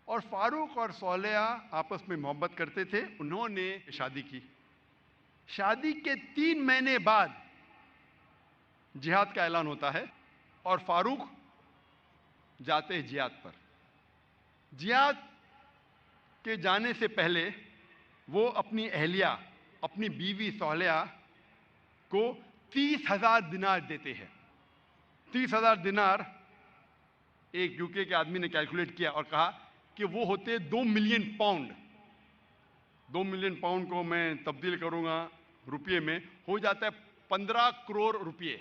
اور فاروق اور صالحہ آپس میں محبت کرتے تھے. انہوں نے شادی کی. شادی کے 3 مہینے بعد جہاد کا اعلان ہوتا ہے اور فاروق جاتے ہیں جہاد پر. جہاد کے جانے سے پہلے وہ اپنی اہلیہ، اپنی بیوی صالحہ کو 30,000 دینار دیتے ہیں. 30,000 دینار ایک یوکے کے آدمی نے کیلکولیٹ کیا اور کہا کہ وہ ہوتے 2 ملین پاؤنڈ. 2 ملین پاؤنڈ کو میں تبدیل کروں گا روپیے میں، ہو جاتا ہے 15 کروڑ روپیے.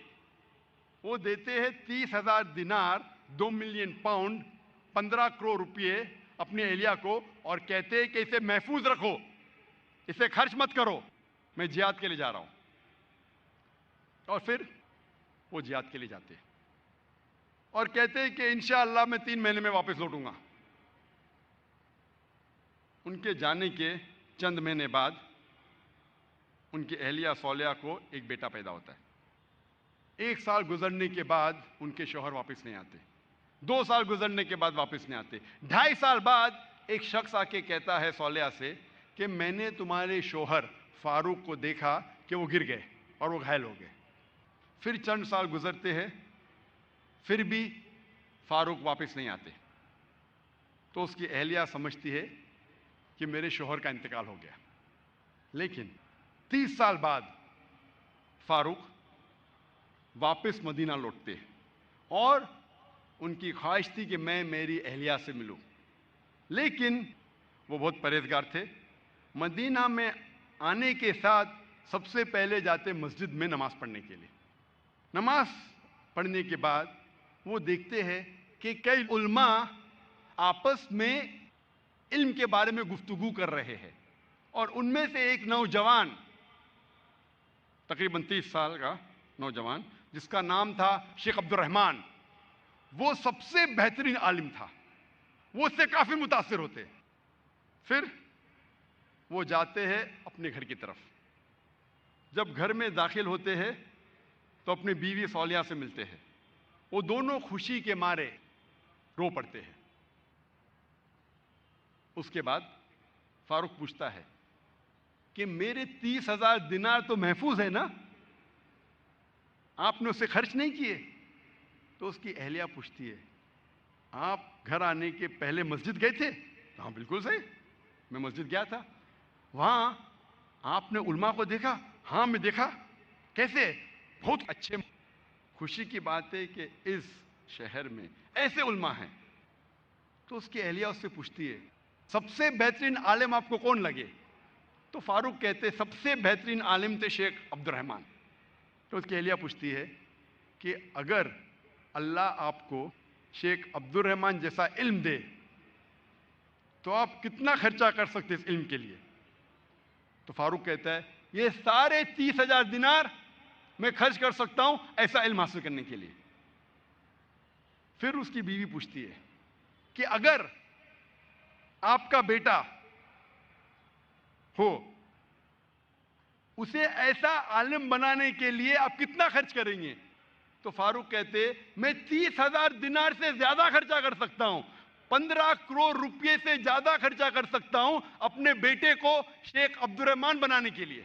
وہ دیتے ہیں 30,000 دینار، 2 ملین پاؤنڈ، 15 کروڑ روپیے اپنی اہلیہ کو، اور کہتے ہیں کہ اسے محفوظ رکھو، اسے خرچ مت کرو، میں جہاد کے لیے جا رہا ہوں. اور پھر وہ جہاد کے لیے جاتے ہیں اور کہتے ہیں کہ انشاءاللہ میں 3 مہینے میں واپس لوٹوں گا. ان کے جانے کے چند مہینے بعد ان کی اہلیہ صالحہ کو ایک بیٹا پیدا ہوتا ہے. 1 سال گزرنے کے بعد ان کے شوہر واپس نہیں آتے. 2 سال گزرنے کے بعد واپس نہیں آتے. 2.5 سال بعد ایک شخص آ کے کہتا ہے صالحہ سے کہ میں نے تمہارے شوہر فاروق کو دیکھا کہ وہ گر گئے اور وہ گھائل ہو گئے. پھر چند سال گزرتے ہیں، پھر بھی فاروق واپس نہیں آتے. تو اس کی اہلیہ سمجھتی ہے کہ میرے شوہر کا انتقال ہو گیا. لیکن 30 سال بعد فاروق واپس مدینہ لوٹتے ہیں اور ان کی خواہش تھی کہ میں میری اہلیہ سے ملوں. لیکن وہ بہت پرہیزگار تھے. مدینہ میں آنے کے ساتھ سب سے پہلے جاتے مسجد میں نماز پڑھنے کے لیے. نماز پڑھنے کے بعد وہ دیکھتے ہیں کہ کئی علماء آپس میں علم کے بارے میں گفتگو کر رہے ہیں، اور ان میں سے ایک نوجوان، تقریباً 30 سال کا نوجوان، جس کا نام تھا شیخ عبد الرحمن، وہ سب سے بہترین عالم تھا. وہ اس سے کافی متاثر ہوتے. پھر وہ جاتے ہیں اپنے گھر کی طرف. جب گھر میں داخل ہوتے ہیں تو اپنی بیوی صالحہ سے ملتے ہیں. وہ دونوں خوشی کے مارے رو پڑتے ہیں. اس کے بعد فاروق پوچھتا ہے کہ میرے 30,000 دینار تو محفوظ ہے نا، آپ نے اسے خرچ نہیں کیے؟ تو اس کی اہلیہ پوچھتی ہے آپ گھر آنے کے پہلے مسجد گئے تھے؟ ہاں بالکل صحیح، میں مسجد گیا تھا. وہاں آپ نے علماء کو دیکھا؟ ہاں میں دیکھا. کیسے؟ بہت اچھے. خوشی کی بات ہے کہ اس شہر میں ایسے علماء ہیں. تو اس کی اہلیہ اس سے پوچھتی ہے سب سے بہترین عالم آپ کو کون لگے؟ تو فاروق کہتے سب سے بہترین عالم تھے شیخ عبد الرحمن. تو اس کی اہلیہ پوچھتی ہے کہ اگر اللہ آپ کو شیخ عبد الرحمن جیسا علم دے تو آپ کتنا خرچہ کر سکتے اس علم کے لیے؟ تو فاروق کہتا ہے یہ سارے 30,000 دینار میں خرچ کر سکتا ہوں ایسا علم حاصل کرنے کے لیے. پھر اس کی بیوی پوچھتی ہے کہ اگر آپ کا بیٹا ہو، اسے ایسا عالم بنانے کے لیے آپ کتنا خرچ کریں گے؟ تو فاروق کہتے میں 30,000 دینار سے زیادہ خرچہ کر سکتا ہوں، 15 کروڑ روپے سے زیادہ خرچہ کر سکتا ہوں اپنے بیٹے کو شیخ عبد الرحمن بنانے کے لیے.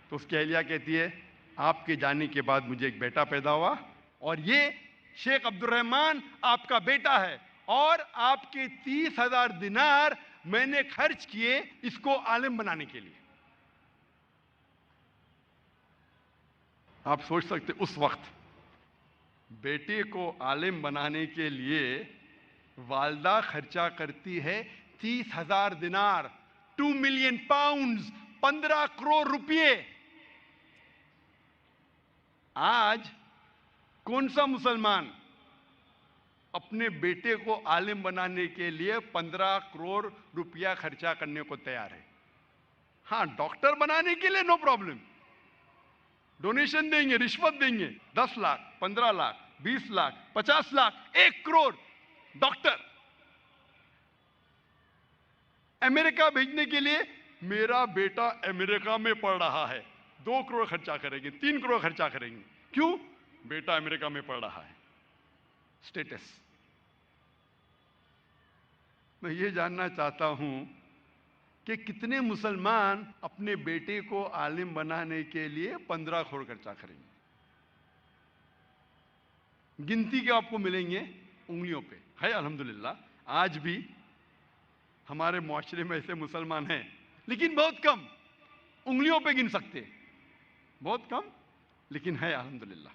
تو اس کی اہلیہ کہتی ہے آپ کے جانے کے بعد مجھے ایک بیٹا پیدا ہوا اور یہ شیخ عبد الرحمن آپ کا بیٹا ہے، اور آپ کے 30,000 دینار میں نے خرچ کیے اس کو عالم بنانے کے لیے. آپ سوچ سکتے اس وقت بیٹے کو عالم بنانے کے لیے والدہ خرچہ کرتی ہے 30,000 دینار، 2 ملین پاؤنڈز، 15 کروڑ روپے. آج کون سا مسلمان اپنے بیٹے کو عالم بنانے کے لیے 15 کروڑ روپیہ خرچہ کرنے کو تیار ہے؟ ہاں ڈاکٹر بنانے کے لیے نو پرابلم، ڈونیشن دیں گے، رشوت دیں گے، 10 لاکھ، 15 لاکھ، 20 لاکھ، 50 لاکھ، 1 کروڑ. ڈاکٹر امریکہ بھیجنے کے لیے میرا بیٹا امریکہ میں پڑھ رہا ہے، 2 کروڑ خرچہ کریں گے، 3 کروڑ خرچہ کریں گے. کیوں؟ بیٹا امریکہ میں پڑھ رہا ہے. اسٹیٹس. میں یہ جاننا چاہتا ہوں کہ کتنے مسلمان اپنے بیٹے کو عالم بنانے کے لیے 15 کروڑ خرچہ کریں گے؟ گنتی کے آپ کو ملیں گے انگلیوں پہ. ہے الحمدللہ آج بھی ہمارے معاشرے میں ایسے مسلمان ہیں، لیکن بہت کم، انگلیوں پہ گن سکتے، بہت کم، لیکن ہے الحمدللہ.